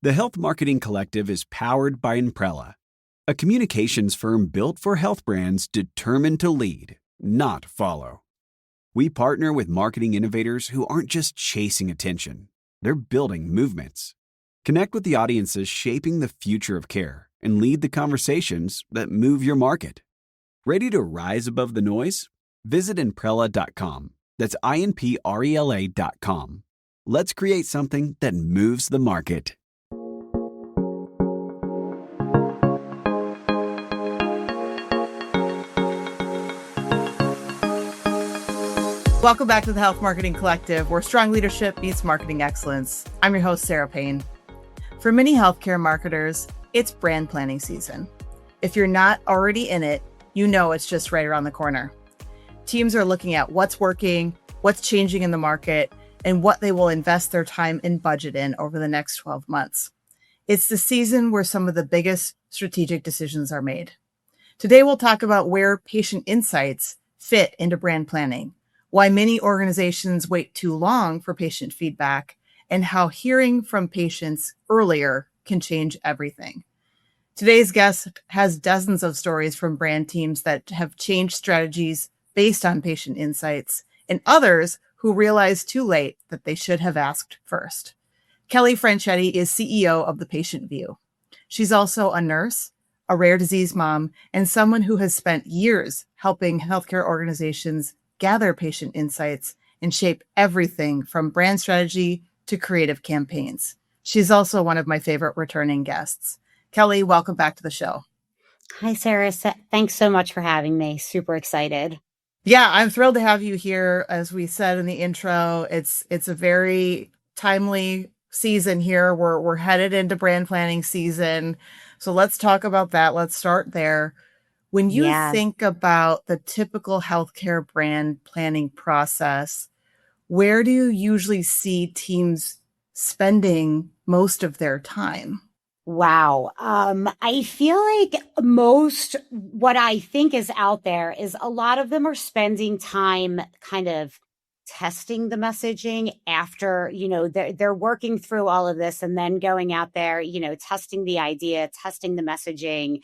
The Health Marketing Collective is powered by Imprella, a communications firm built for health brands determined to lead, not follow. We partner with marketing innovators who aren't just chasing attention, they're building movements. Connect with the audiences shaping the future of care and lead the conversations that move your market. Ready to rise above the noise? Visit Imprella.com. That's INPRELA.com. Let's create something that moves the market. Welcome back to the Health Marketing Collective, where strong leadership meets marketing excellence. I'm your host, Sara Payne. For many healthcare marketers, it's brand planning season. If you're not already in it, you know it's just right around the corner. Teams are looking at what's working, what's changing in the market, and what they will invest their time and budget in over the next 12 months. It's the season where some of the biggest strategic decisions are made. Today, we'll talk about where patient insights fit into brand planning, why many organizations wait too long for patient feedback, and how hearing from patients earlier can change everything. Today's guest has dozens of stories from brand teams that have changed strategies based on patient insights, and others who realized too late that they should have asked first. Kelly Franchetti is CEO of The Patient View. She's also a nurse, a rare disease mom, and someone who has spent years helping healthcare organizations gather patient insights and shape everything from brand strategy to creative campaigns. She's also one of my favorite returning guests. Kelly, welcome back to the show. Hi, Sarah. Thanks so much for having me. Super excited. Yeah, I'm thrilled to have you here. As we said in the intro, it's a very timely season here. We're headed into brand planning season. So let's talk about that. Let's start there. When you think about the typical healthcare brand planning process, where do you usually see teams spending most of their time? Wow. I feel like what I think is out there is a lot of them are spending time kind of testing the messaging after, they're working through all of this and then going out there, testing the idea, testing the messaging,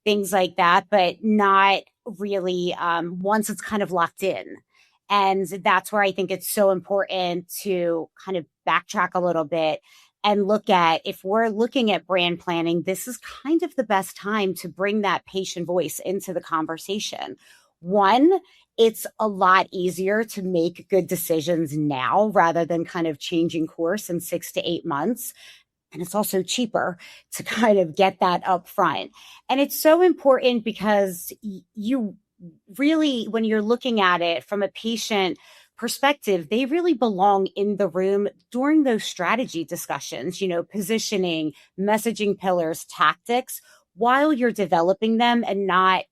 things like that, but not really once it's kind of locked in. And that's where I think it's so important to kind of backtrack a little bit and look at, if we're looking at brand planning, this is kind of the best time to bring that patient voice into the conversation. One, it's a lot easier to make good decisions now rather than kind of changing course in 6 to 8 months. And it's also cheaper to kind of get that up front. And it's so important because you really, when you're looking at it from a patient perspective, they really belong in the room during those strategy discussions, positioning, messaging pillars, tactics, while you're developing them, and not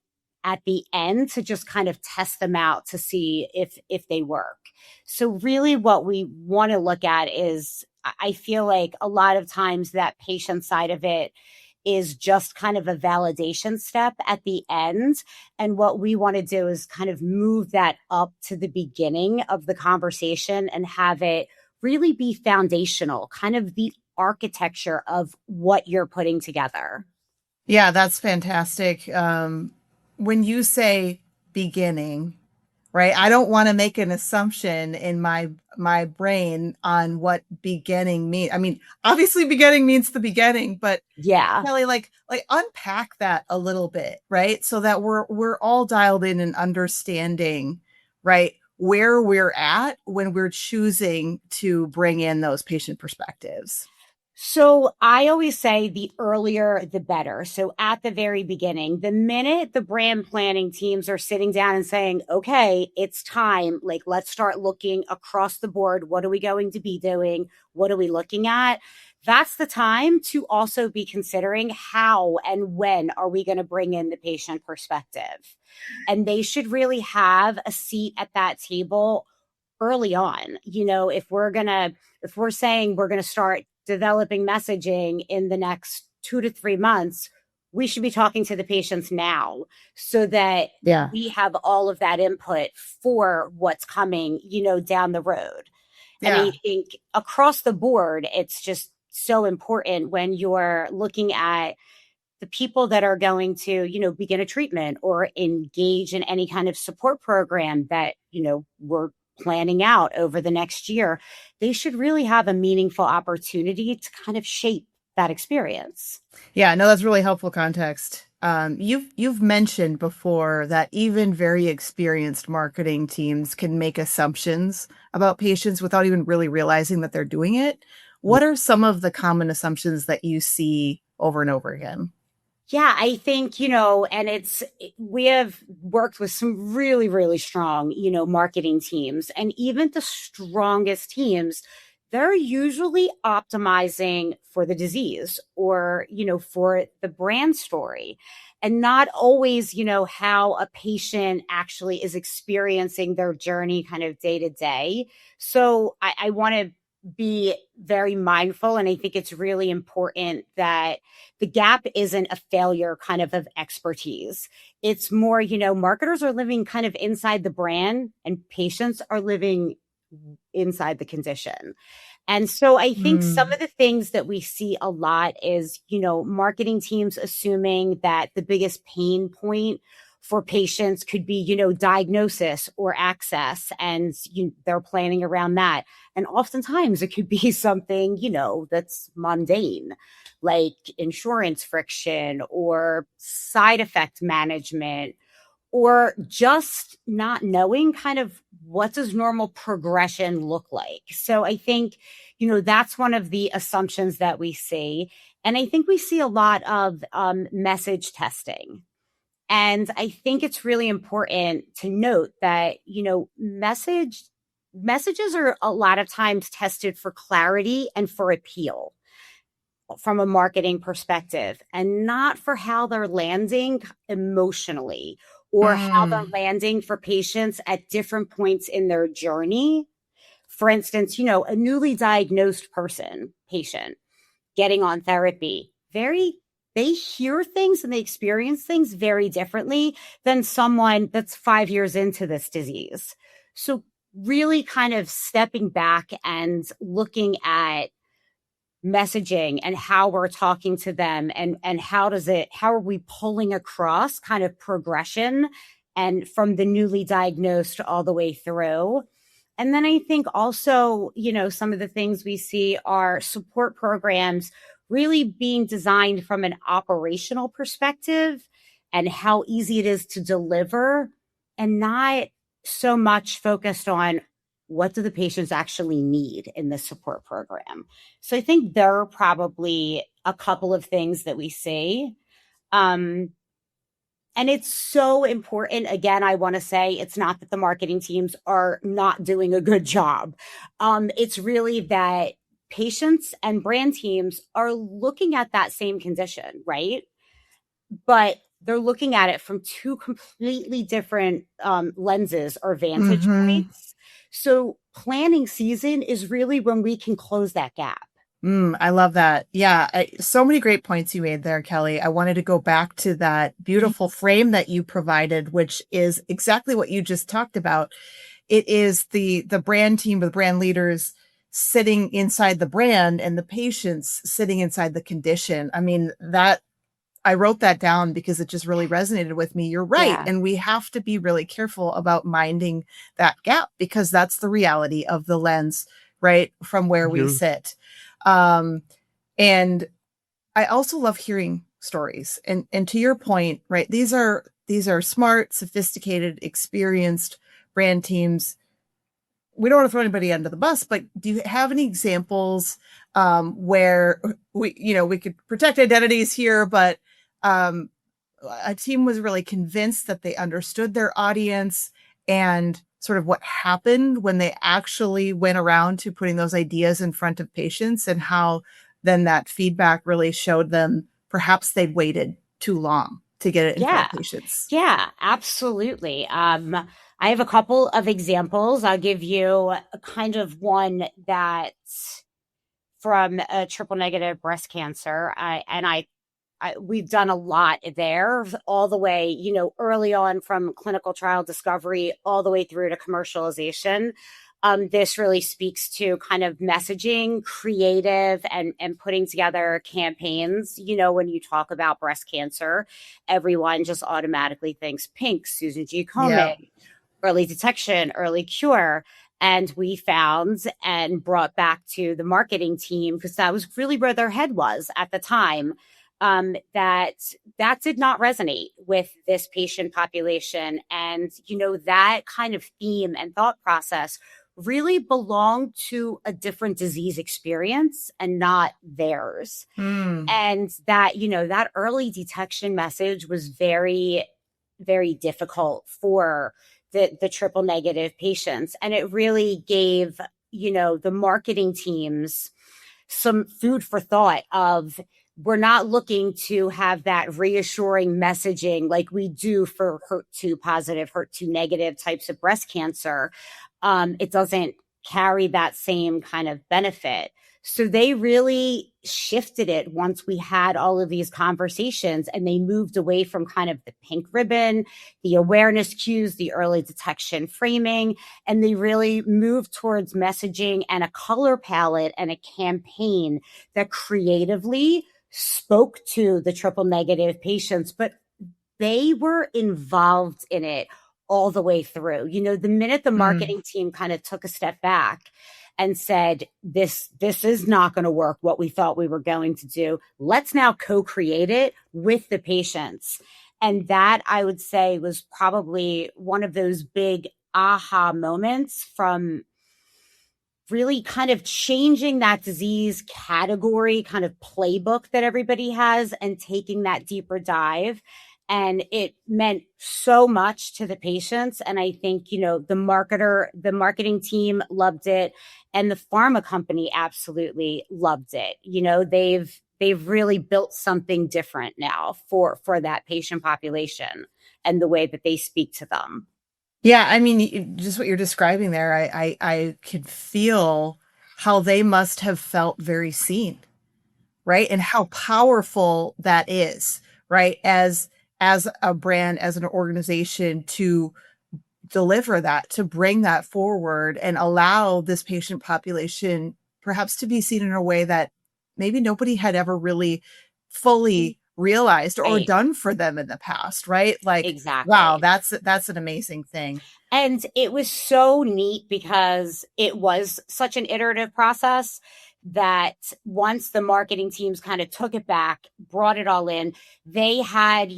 at the end to just kind of test them out to see if they work. So really what we want to look at is, I feel like a lot of times that patient side of it is just kind of a validation step at the end. And what we want to do is kind of move that up to the beginning of the conversation and have it really be foundational, kind of the architecture of what you're putting together. Yeah, that's fantastic. When you say beginning, right, I don't want to make an assumption in my brain on what beginning means. I mean, obviously beginning means the beginning, but Kelly, like unpack that a little bit, right? So that we're all dialed in and understanding, right, where we're at when we're choosing to bring in those patient perspectives. So I always say the earlier, the better. So at the very beginning, the minute the brand planning teams are sitting down and saying, okay, it's time, like, let's start looking across the board. What are we going to be doing? What are we looking at? That's the time to also be considering how and when are we going to bring in the patient perspective. And they should really have a seat at that table early on. If we're saying we're going to start developing messaging in the next 2 to 3 months, we should be talking to the patients now so that we have all of that input for what's coming, down the road. And I think across the board, it's just so important when you're looking at the people that are going to, begin a treatment or engage in any kind of support program that, we're planning out over the next year. They should really have a meaningful opportunity to kind of shape that experience. Yeah, no, that's really helpful context. You've mentioned before that even very experienced marketing teams can make assumptions about patients without even really realizing that they're doing it. What are some of the common assumptions that you see over and over again? Yeah, I think, we have worked with some really, really strong, marketing teams, and even the strongest teams, they're usually optimizing for the disease or, for the brand story, and not always, how a patient actually is experiencing their journey kind of day to day. So I want to be very mindful. And I think it's really important that the gap isn't a failure kind of expertise. It's more, marketers are living kind of inside the brand and patients are living inside the condition. And so I think some of the things that we see a lot is, marketing teams assuming that the biggest pain point for patients could be, diagnosis or access, and they're planning around that. And oftentimes it could be something, that's mundane, like insurance friction or side effect management, or just not knowing kind of what does normal progression look like. So I think, that's one of the assumptions that we see. And I think we see a lot of message testing. And I think it's really important to note that, messages are a lot of times tested for clarity and for appeal from a marketing perspective, and not for how they're landing emotionally or how they're landing for patients at different points in their journey. For instance, a newly diagnosed patient getting on therapy, they hear things and they experience things very differently than someone that's 5 years into this disease. So really kind of stepping back and looking at messaging and how we're talking to them, and how are we pulling across kind of progression and from the newly diagnosed all the way through. And then I think also, some of the things we see are support programs really being designed from an operational perspective and how easy it is to deliver, and not so much focused on what do the patients actually need in the support program. So I think there are probably a couple of things that we see. And it's so important. Again, I want to say it's not that the marketing teams are not doing a good job. It's really that patients and brand teams are looking at that same condition, right? But they're looking at it from two completely different lenses or vantage points. So planning season is really when we can close that gap. I love that. Yeah. So many great points you made there, Kelly. I wanted to go back to that beautiful frame that you provided, which is exactly what you just talked about. It is the brand team, the brand leaders sitting inside the brand and the patients sitting inside the condition. I mean, I wrote that down because it just really resonated with me. You're right. Yeah. And we have to be really careful about minding that gap, because that's the reality of the lens, right? From where we sit. And I also love hearing stories. And to your point, right? These are smart, sophisticated, experienced brand teams. We don't want to throw anybody under the bus, but do you have any examples where we could protect identities here, but a team was really convinced that they understood their audience and sort of what happened when they actually went around to putting those ideas in front of patients, and how then that feedback really showed them perhaps they'd waited too long to get it in front of patients? Yeah, absolutely. I have a couple of examples. I'll give you a kind of one that's from triple negative breast cancer. We've done a lot there, all the way, early on from clinical trial discovery all the way through to commercialization. This really speaks to kind of messaging, creative, and putting together campaigns. When you talk about breast cancer, everyone just automatically thinks pink, Susan G. Yeah. Komen, early detection, early cure. And we found and brought back to the marketing team, because that was really where their head was at the time, that did not resonate with this patient population. And, that kind of theme and thought process really belonged to a different disease experience and not theirs. And that, that early detection message was very, very difficult for the triple negative patients. And it really gave, the marketing teams some food for thought of, we're not looking to have that reassuring messaging like we do for HER2 positive, HER2 negative types of breast cancer. It doesn't carry that same kind of benefit. So they really shifted it once we had all of these conversations, and they moved away from kind of the pink ribbon, the awareness cues, the early detection framing, and they really moved towards messaging and a color palette and a campaign that creatively spoke to the triple negative patients, but they were involved in it all the way through. The minute the marketing team kind of took a step back and said, this is not going to work, what we thought we were going to do, let's now co-create it with the patients. And that, I would say, was probably one of those big aha moments from really kind of changing that disease category kind of playbook that everybody has and taking that deeper dive. And it meant so much to the patients. And I think, the marketing team loved it, and the pharma company absolutely loved it. They've really built something different now for that patient population and the way that they speak to them. Yeah, I mean, just what you're describing there, I could feel how they must have felt very seen, right? And how powerful that is, right? As a brand, as an organization, to deliver that, to bring that forward and allow this patient population perhaps to be seen in a way that maybe nobody had ever really fully realized or done for them in the past, right? Like, exactly. Wow, that's an amazing thing. And it was so neat because it was such an iterative process that once the marketing teams kind of took it back, brought it all in, they had,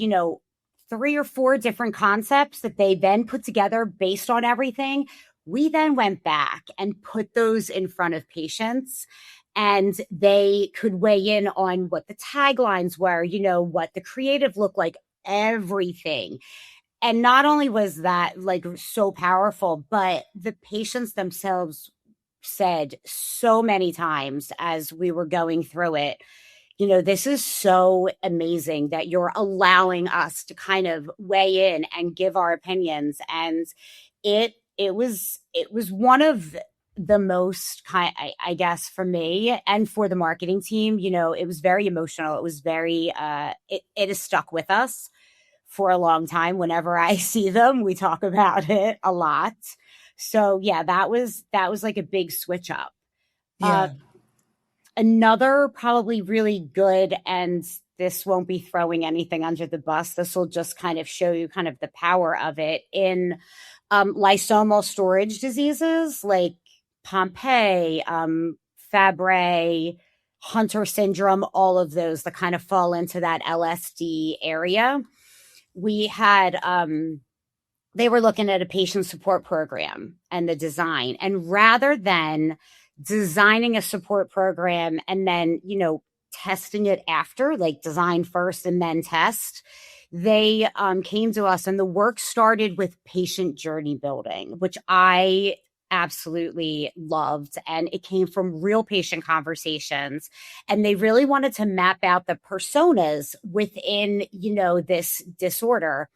3 or 4 different concepts that they then put together based on everything. We then went back and put those in front of patients, and they could weigh in on what the taglines were, what the creative looked like, everything. And not only was that like so powerful, but the patients themselves said so many times as we were going through it, this is so amazing that you're allowing us to kind of weigh in and give our opinions. And it was one of the most I guess for me and for the marketing team, it was very emotional. It was very, it has stuck with us for a long time. Whenever I see them, we talk about it a lot. So yeah, that was like a big switch up. Yeah. Another probably really good, and this won't be throwing anything under the bus, this will just kind of show you kind of the power of it in lysosomal storage diseases like Pompe, Fabry, Hunter syndrome, all of those that kind of fall into that LSD area. We had, they were looking at a patient support program and the design. And rather than designing a support program and then, testing it after, like design first and then test, they came to us, and the work started with patient journey building, which I absolutely loved. And it came from real patient conversations. And they really wanted to map out the personas within, this disorder.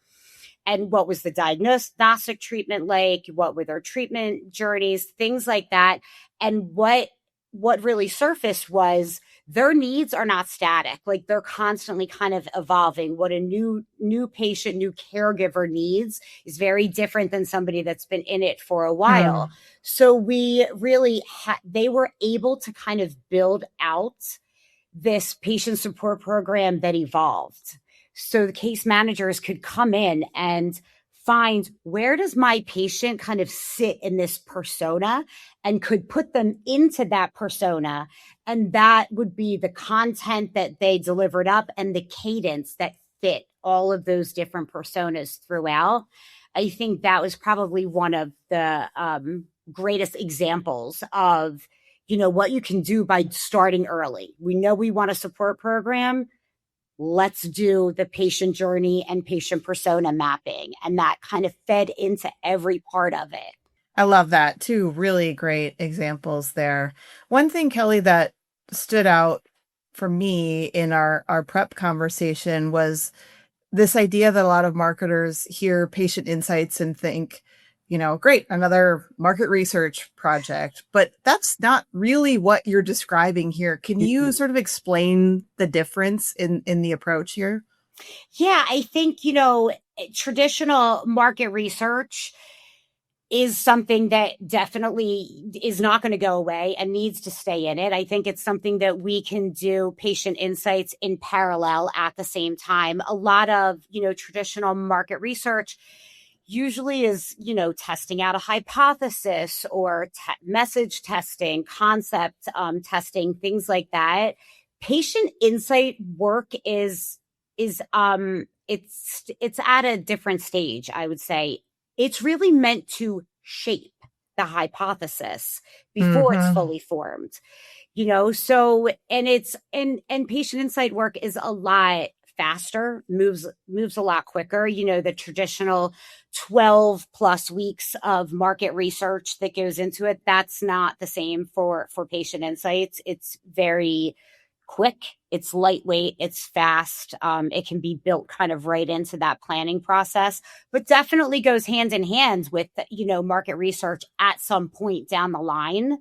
And what was the diagnostic treatment like? What were their treatment journeys? Things like that. And what really surfaced was their needs are not static. Like they're constantly kind of evolving. What a new patient, new caregiver needs is very different than somebody that's been in it for a while. So we really they were able to kind of build out this patient support program that evolved. So the case managers could come in and find, where does my patient kind of sit in this persona, and could put them into that persona. And that would be the content that they delivered up and the cadence that fit all of those different personas throughout. I think that was probably one of the greatest examples of, what you can do by starting early. We know we want a support program. Let's do the patient journey and patient persona mapping. And that kind of fed into every part of it. I love that. Two really great examples there. One thing, Kelly, that stood out for me in our prep conversation was this idea that a lot of marketers hear patient insights and think, great, another market research project, but that's not really what you're describing here. Can you sort of explain the difference in the approach here? Yeah, I think, traditional market research is something that definitely is not going to go away and needs to stay in it. I think it's something that we can do patient insights in parallel at the same time. A lot of, traditional market research usually is, testing out a hypothesis or message testing, concept testing, things like that. Patient insight work is it's at a different stage, I would say. It's really meant to shape the hypothesis before it's fully formed, so, and patient insight work is a lot faster, moves a lot quicker. The traditional 12 plus weeks of market research that goes into it, that's not the same for patient insights. It's very quick, it's lightweight, it's fast. It can be built kind of right into that planning process, but definitely goes hand in hand with, market research at some point down the line.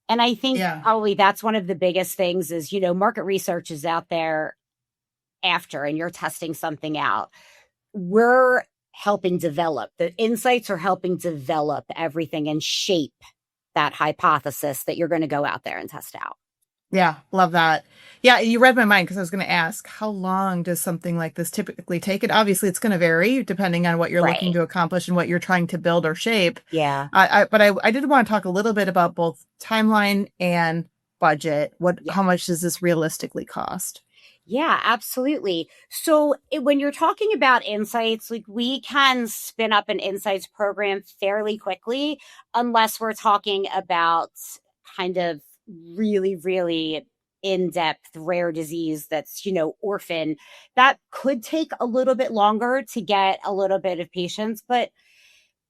And I think probably that's one of the biggest things is, market research is out there after, and you're testing something out. We're helping develop, the insights are helping develop everything and shape that hypothesis that you're going to go out there and test out. Yeah, love that. Yeah, you read my mind because I was going to ask, how long does something like this typically take? And obviously, it's going to vary depending on what you're looking to accomplish and what you're trying to build or shape. Yeah. But I did want to talk a little bit about both timeline and budget. How much does this realistically cost? Yeah, absolutely. So when you're talking about insights, like we can spin up an insights program fairly quickly, unless we're talking about kind of really, really in-depth rare disease that's, orphan. That could take a little bit longer to get a little bit of patients, but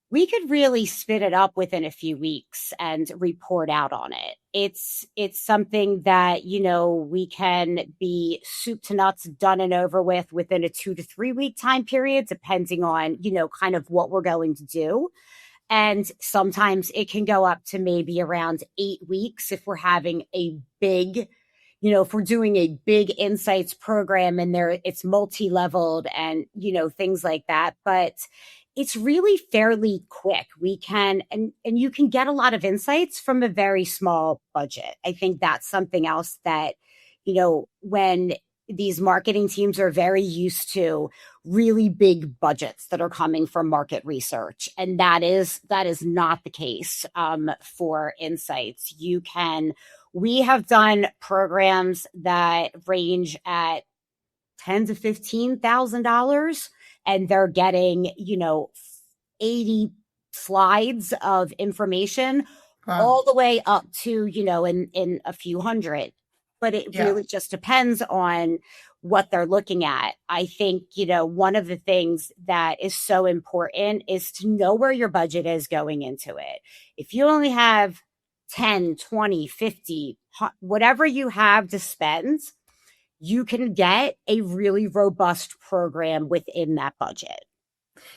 we could really spit it up within a few weeks and report out on it. It's something that, we can be soup to nuts done and over with within a 2 to 3 week time period, depending on, kind of what we're going to do. And sometimes it can go up to maybe around 8 weeks if we're having a big, if we're doing a big insights program and it's multi-leveled and, things like that. But it's really fairly quick. We can, and you can get a lot of insights from a very small budget. I think that's something else that, when these marketing teams are very used to really big budgets that are coming from market research. And that is not the case for insights. We have done programs that range at $10,000 to $15,000, and they're getting, 80 slides of information all the way up to, in a few hundred. But it really just depends on what they're looking at. I think, one of the things that is so important is to know where your budget is going into it. If you only have 10, 20, 50, whatever you have to spend, you can get a really robust program within that budget.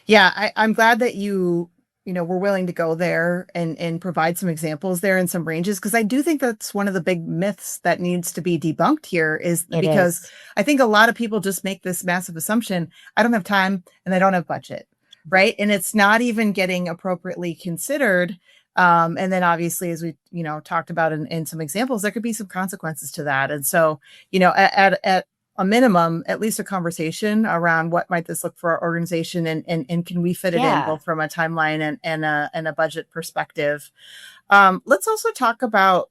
Yeah, I'm glad that you we're willing to go there and provide some examples there and some ranges, because I do think that's one of the big myths that needs to be debunked here, is because I think a lot of people just make this massive assumption: I don't have time and I don't have budget, right? And it's not even getting appropriately considered. And then obviously, as we talked about in some examples, there could be some consequences to that. And so, at a minimum, at least a conversation around what might this look for our organization, and can we fit it in both from a timeline and a budget perspective. Let's also talk about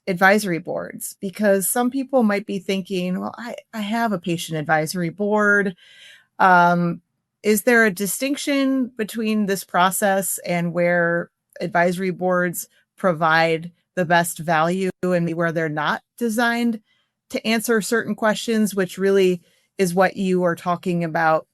advisory boards, because some people might be thinking, well, I have a patient advisory board. Is there a distinction between this process and where advisory boards provide the best value and where they're not designed to answer certain questions, which really is what you are talking about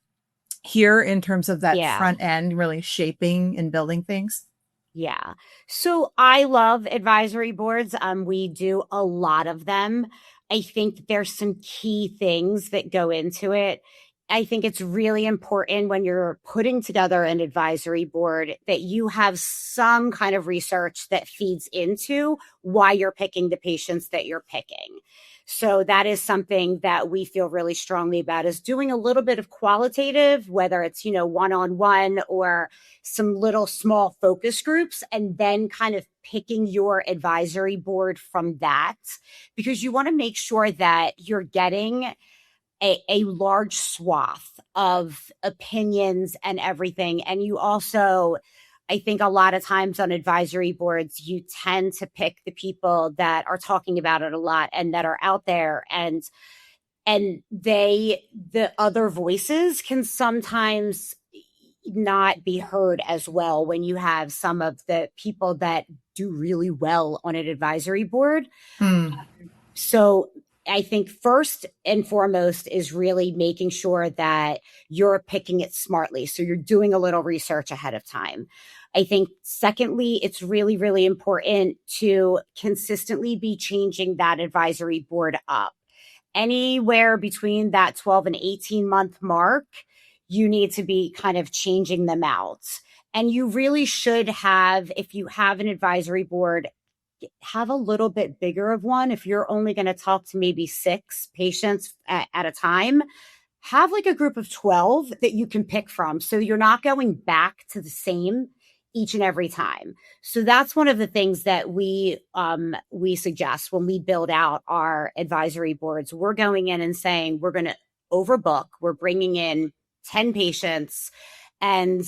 here in terms of that front end, really shaping and building things? Yeah. So I love advisory boards. We do a lot of them. I think there's some key things that go into it. I think it's really important when you're putting together an advisory board that you have some kind of research that feeds into why you're picking the patients that you're picking. So that is something that we feel really strongly about, is doing a little bit of qualitative, whether it's, one-on-one or some little small focus groups, and then kind of picking your advisory board from that, because you want to make sure that you're getting a large swath of opinions and everything. And you also, I think a lot of times on advisory boards, you tend to pick the people that are talking about it a lot and that are out there, and the other voices can sometimes not be heard as well when you have some of the people that do really well on an advisory board. So I think first and foremost is really making sure that you're picking it smartly. So you're doing a little research ahead of time. I think secondly, it's really, really important to consistently be changing that advisory board up. Anywhere between that 12 and 18 month mark, you need to be kind of changing them out. And you really should have, if you have an advisory board, have a little bit bigger of one. If you're only going to talk to maybe 6 patients at a time, have like a group of 12 that you can pick from. So you're not going back to the same each and every time. So that's one of the things that we suggest when we build out our advisory boards. We're going in and saying, we're going to overbook. We're bringing in 10 patients. And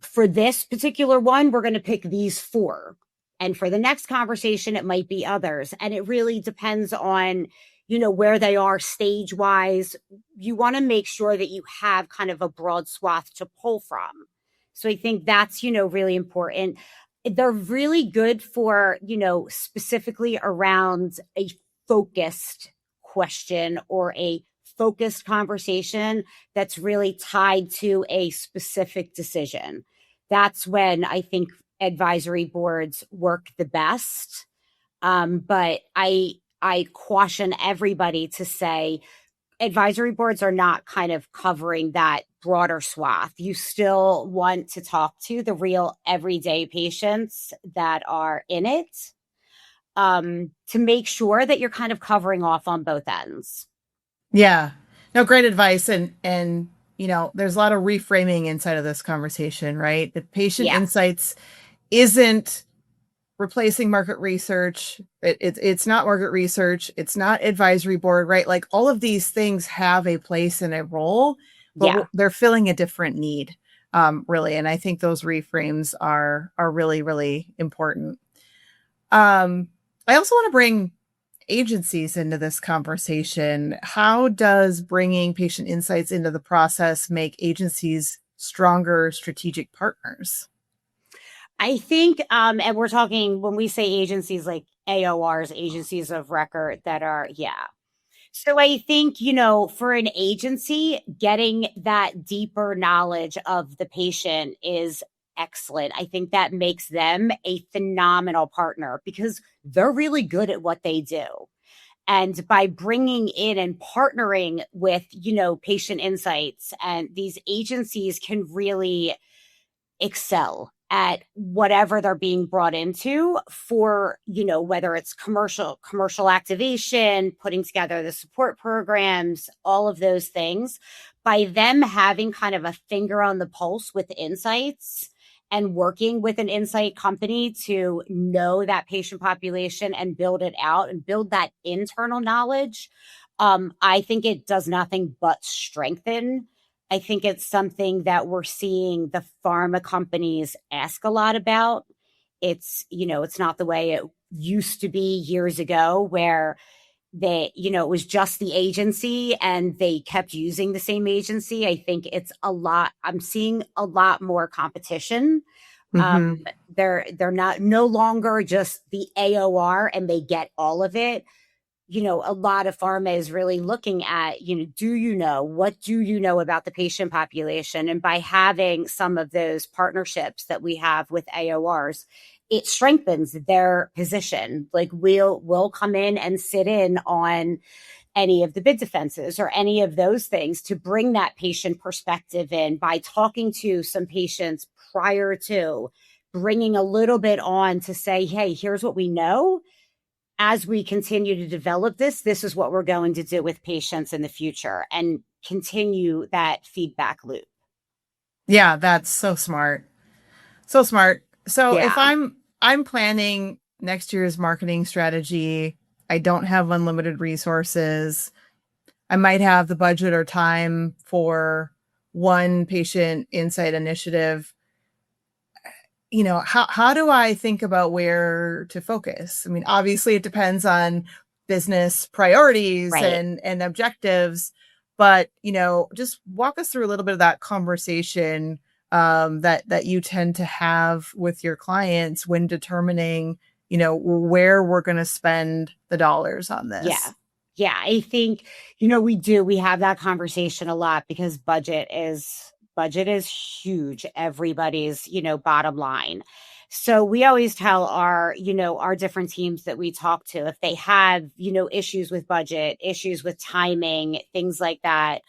for this particular one, we're going to pick these 4. And for the next conversation, it might be others. And it really depends on, where they are stage wise. You want to make sure that you have kind of a broad swath to pull from. So I think that's, really important. They're really good for, specifically around a focused question or a focused conversation that's really tied to a specific decision. That's when I think advisory boards work the best. But I caution everybody to say advisory boards are not kind of covering that broader swath. You still want to talk to the real everyday patients that are in it, to make sure that you're kind of covering off on both ends. Yeah, no, great advice. And there's a lot of reframing inside of this conversation, right? The patient insights isn't replacing market research. It's not market research. It's not advisory board, right? Like all of these things have a place and a role, but they're filling a different need, really. And I think those reframes are really, really important. I also want to bring agencies into this conversation. How does bringing patient insights into the process make agencies stronger strategic partners? I think, and we're talking, when we say agencies like AORs, agencies of record that are, So I think, for an agency, getting that deeper knowledge of the patient is excellent. I think that makes them a phenomenal partner because they're really good at what they do. And by bringing in and partnering with, patient insights, and these agencies can really excel at whatever they're being brought into for, whether it's commercial activation, putting together the support programs, all of those things. By them having kind of a finger on the pulse with insights and working with an insight company to know that patient population and build it out and build that internal knowledge, I think it does nothing but strengthen. I think it's something that we're seeing the pharma companies ask a lot about. It's not the way it used to be years ago where it was just the agency and they kept using the same agency. I think I'm seeing a lot more competition. They're no longer just the AOR and they get all of it. A lot of pharma is really looking at, what do you know about the patient population? And by having some of those partnerships that we have with AORs, it strengthens their position. Like we'll come in and sit in on any of the bid defenses or any of those things to bring that patient perspective in by talking to some patients prior to bringing a little bit on to say, hey, here's what we know. As we continue to develop this is what we're going to do with patients in the future and continue that feedback loop. Yeah, that's so smart. So smart. So Yeah. if I'm planning next year's marketing strategy, I don't have unlimited resources. I might have the budget or time for one patient insight initiative. How do I think about where to focus? I mean, obviously it depends on business priorities Right. and objectives, but, just walk us through a little bit of that conversation that you tend to have with your clients when determining, where we're going to spend the dollars on this. Yeah. Yeah. I think, we have that conversation a lot because budget is huge. Everybody's, bottom line. So we always tell our different teams that we talk to, if they have, issues with budget, issues with timing, things like that,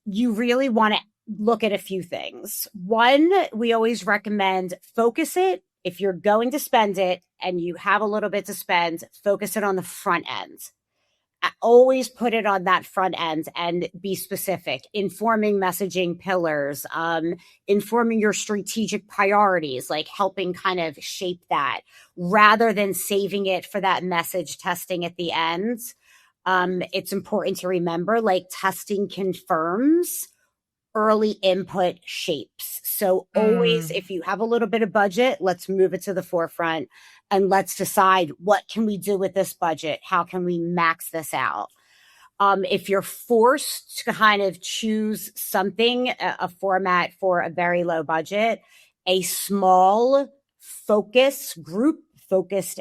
you really want to look at a few things. One, we always recommend focus it. If you're going to spend it and you have a little bit to spend, focus it on the front end. I always put it on that front end and be specific, informing messaging pillars, informing your strategic priorities, like helping kind of shape that rather than saving it for that message testing at the end. It's important to remember, like testing confirms, early input shapes. So always, if you have a little bit of budget, let's move it to the forefront and let's decide what can we do with this budget? How can we max this out? If you're forced to kind of choose something, a format for a very low budget, a small focused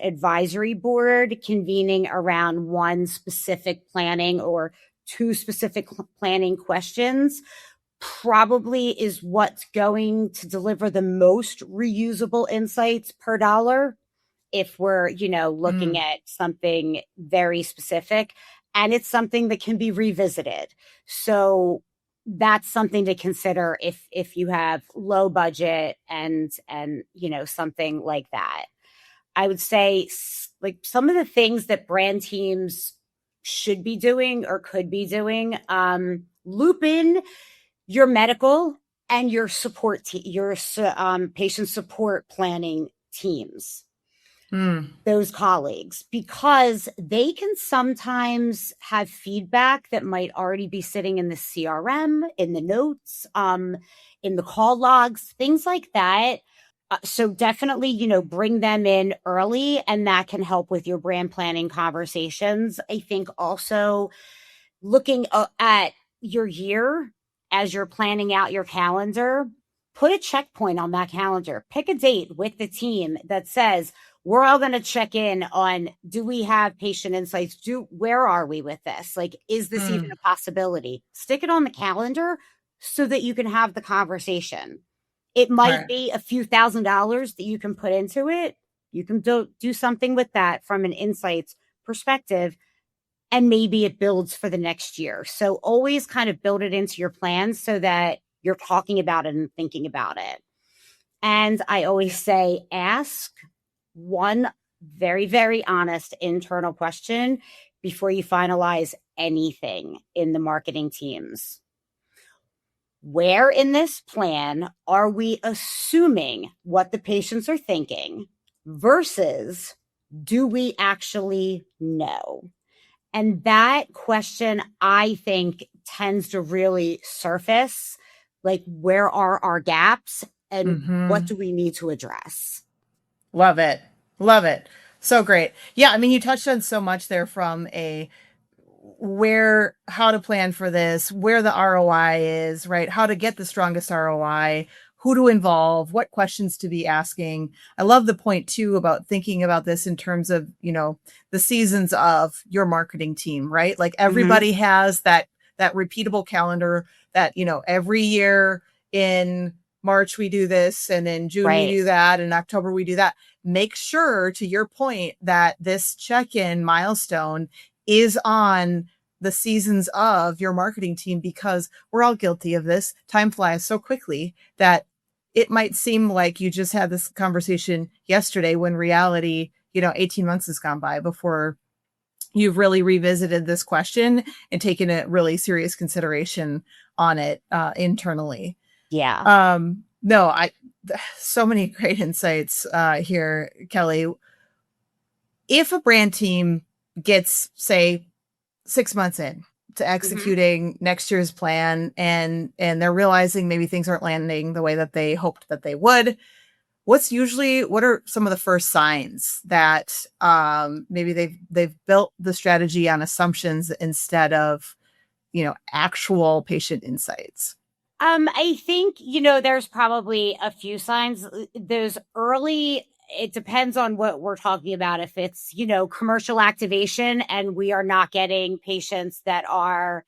advisory board convening around one specific planning or two specific planning questions probably is what's going to deliver the most reusable insights per dollar if we're, looking at something very specific, and it's something that can be revisited. So that's something to consider if you have low budget and something like that. I would say like some of the things that brand teams should be doing or could be doing, loop in your medical and your support patient support planning teams, those colleagues, because they can sometimes have feedback that might already be sitting in the CRM, in the notes, in the call logs, things like that. So definitely, bring them in early, and that can help with your brand planning conversations. I think also looking at your year as you're planning out your calendar, put a checkpoint on that calendar. Pick a date with the team that says, we're all going to check in on, do we have patient insights? Where are we with this? Like, is this even a possibility? Stick it on the calendar so that you can have the conversation. It might be a few $1,000s that you can put into it. You can do something with that from an insights perspective, and maybe it builds for the next year. So always kind of build it into your plans so that you're talking about it and thinking about it. And I always say, ask one very, very honest internal question before you finalize anything in the marketing teams. Where in this plan are we assuming what the patients are thinking versus do we actually know? And that question, I think, tends to really surface, like, where are our gaps and what do we need to address? Love it. Love it. So great. Yeah, I mean, you touched on so much there, from how to plan for this, where the ROI is, right? How to get the strongest ROI, who to involve, what questions to be asking. I love the point too about thinking about this in terms of, the seasons of your marketing team, right? Like everybody has that repeatable calendar that, every year in March we do this, and in June we do that, and October we do that. Make sure, to your point, that this check-in milestone is on the seasons of your marketing team, because we're all guilty of this. Time flies so quickly that it might seem like you just had this conversation yesterday, when reality, 18 months has gone by before you've really revisited this question and taken a really serious consideration on it internally. Yeah. No, so many great insights here, Kelly. If a brand team gets, say, 6 months in to executing next year's plan, and they're realizing maybe things aren't landing the way that they hoped that they would, what are some of the first signs that maybe they've built the strategy on assumptions instead of, actual patient insights? I think, there's probably a few signs. Those early, it depends on what we're talking about. If it's, commercial activation and we are not getting patients that are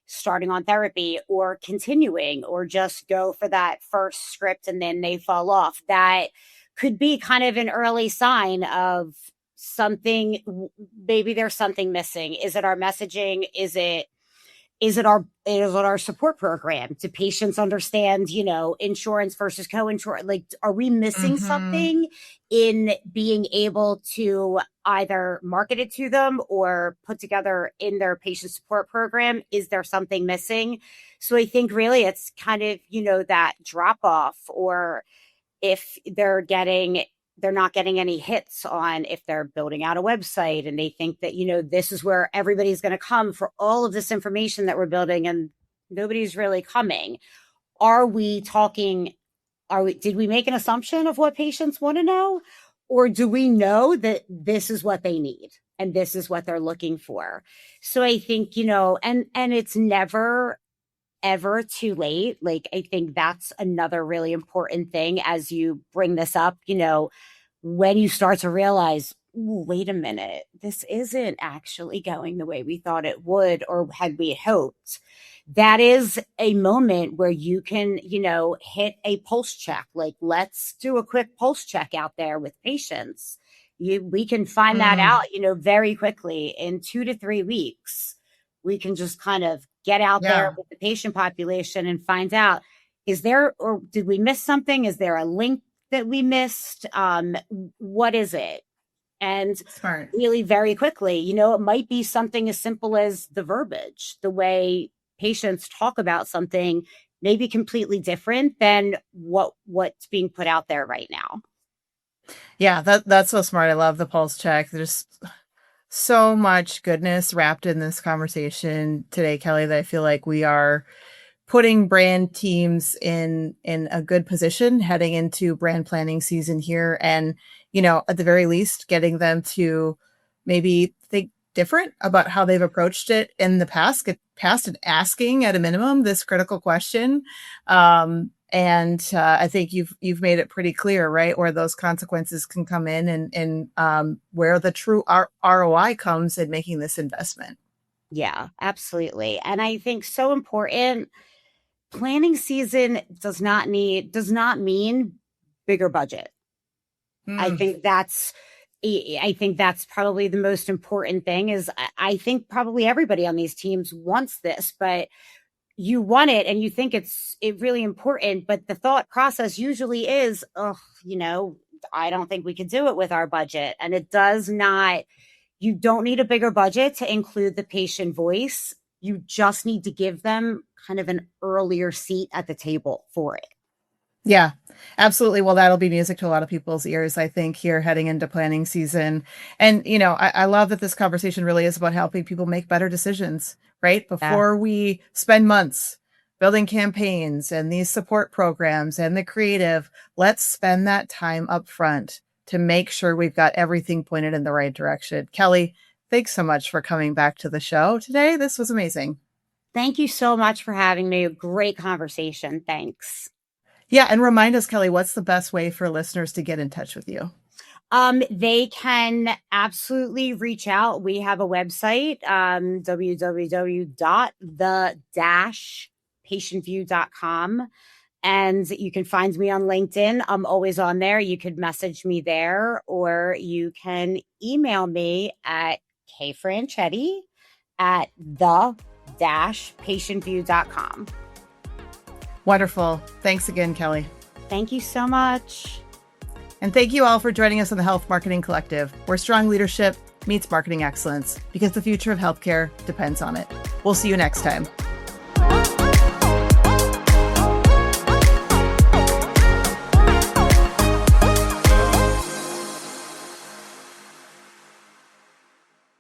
starting on therapy or continuing, or just go for that first script and then they fall off, that could be kind of an early sign of something. Maybe there's something missing. Is it our messaging? Is it our support program? Do patients understand, insurance versus co-insurance? Like, are we missing something in being able to either market it to them or put together in their patient support program? Is there something missing? So I think really it's kind of, that drop off, or if they're not getting any hits on, if they're building out a website and they think that, this is where everybody's going to come for all of this information that we're building and nobody's really coming. Did we make an assumption of what patients want to know? Or do we know that this is what they need and this is what they're looking for? So I think, and it's never ever too late. Like, I think that's another really important thing as you bring this up, when you start to realize, wait a minute, this isn't actually going the way we thought it would or had we hoped. That is a moment where you can, hit a pulse check. Like, let's do a quick pulse check out there with patients. We can find that out, very quickly. In 2 to 3 weeks, we can just kind of get out there with the patient population and find out, or did we miss something? Is there a link that we missed? What is it? And Smart. Really very quickly, it might be something as simple as the verbiage, the way patients talk about something may be completely different than what's being put out there right now. Yeah, that's so smart. I love the pulse check. There's so much goodness wrapped in this conversation today, Kelly, that I feel like we are putting brand teams in a good position heading into brand planning season here. And, at the very least, getting them to maybe think different about how they've approached it in the past, get past and asking at a minimum this critical question. And I think you've made it pretty clear, right, where those consequences can come in, and where the true ROI comes in making this investment. Yeah, absolutely. And I think so important, planning season does not mean bigger budget. I think that's probably the most important thing. Is I think probably everybody on these teams wants this, but you want it and you think it's really important, but the thought process usually is, oh, I don't think we could do it with our budget. And it does not. You don't need a bigger budget to include the patient voice. You just need to give them kind of an earlier seat at the table for it. Yeah, absolutely. Well, that'll be music to a lot of people's ears, I think, here heading into planning season. And, I love that this conversation really is about helping people make better decisions, right? Before we spend months building campaigns and these support programs and the creative, let's spend that time up front to make sure we've got everything pointed in the right direction. Kelly, thanks so much for coming back to the show today. This was amazing. Thank you so much for having me. A great conversation. Thanks. Yeah. And remind us, Kelly, what's the best way for listeners to get in touch with you? They can absolutely reach out. We have a website, www.the-patientview.com. And you can find me on LinkedIn. I'm always on there. You could message me there, or you can email me at kfranchetti@the-patientview.com. Wonderful. Thanks again, Kelly. Thank you so much. And thank you all for joining us on the Health Marketing Collective, where strong leadership meets marketing excellence, because the future of healthcare depends on it. We'll see you next time.